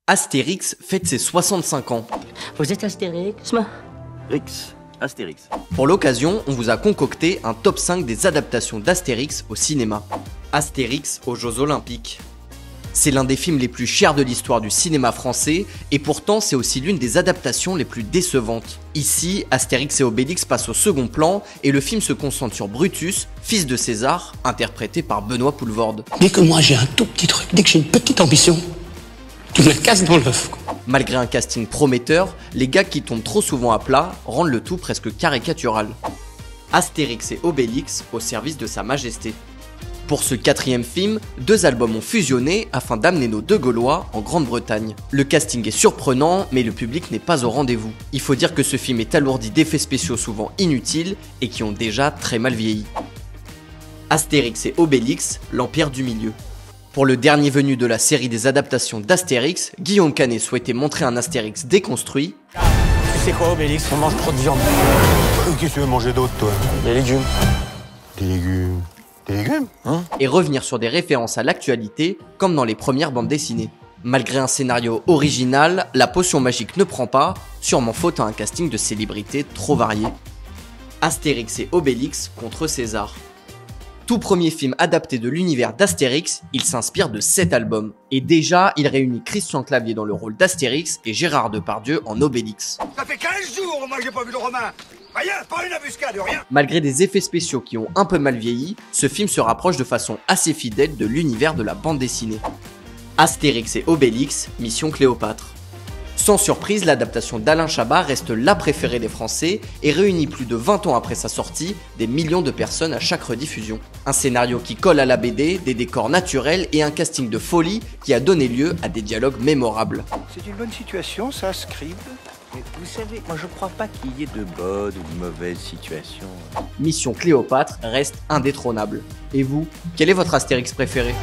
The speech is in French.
Astérix fête ses 65 ans. Vous êtes Astérix? Rix, Astérix. Pour l'occasion, on vous a concocté un top 5 des adaptations d'Astérix au cinéma. Astérix aux Jeux Olympiques. C'est l'un des films les plus chers de l'histoire du cinéma français, et pourtant c'est aussi l'une des adaptations les plus décevantes. Ici, Astérix et Obélix passent au second plan, et le film se concentre sur Brutus, fils de César, interprété par Benoît Poelvoorde. Dès que moi j'ai un tout petit truc, dès que j'ai une petite ambition, tu me la casses dans l'œuf. Malgré un casting prometteur, les gags qui tombent trop souvent à plat rendent le tout presque caricatural. Astérix et Obélix au service de sa majesté. Pour ce quatrième film, 2 albums ont fusionné afin d'amener nos deux Gaulois en Grande-Bretagne. Le casting est surprenant, mais le public n'est pas au rendez-vous. Il faut dire que ce film est alourdi d'effets spéciaux souvent inutiles et qui ont déjà très mal vieilli. Astérix et Obélix, l'Empire du Milieu. Pour le dernier venu de la série des adaptations d'Astérix, Guillaume Canet souhaitait montrer un Astérix déconstruit. Tu sais quoi, Obélix? On mange trop de viande. Qu'est-ce que tu veux manger d'autre, toi? Des légumes. Des légumes. Des légumes? Hein? Et revenir sur des références à l'actualité, comme dans les premières bandes dessinées. Malgré un scénario original, la potion magique ne prend pas, sûrement faute à un casting de célébrités trop varié. Astérix et Obélix contre César. Tout premier film adapté de l'univers d'Astérix, il s'inspire de 7 albums. Et déjà, il réunit Christian Clavier dans le rôle d'Astérix et Gérard Depardieu en Obélix. Ça fait 15 jours, moi j'ai pas vu le Romain. Rien, pas une embuscade, rien. Malgré des effets spéciaux qui ont un peu mal vieilli, ce film se rapproche de façon assez fidèle de l'univers de la bande dessinée. Astérix et Obélix, Mission Cléopâtre. Sans surprise, l'adaptation d'Alain Chabat reste la préférée des Français et réunit plus de 20 ans après sa sortie des millions de personnes à chaque rediffusion. Un scénario qui colle à la BD, des décors naturels et un casting de folie qui a donné lieu à des dialogues mémorables. C'est une bonne situation, ça, Scribe. Mais vous savez, moi je crois pas qu'il y ait de bonnes ou de mauvaises situations. Mission Cléopâtre reste indétrônable. Et vous, quel est votre Astérix préféré ?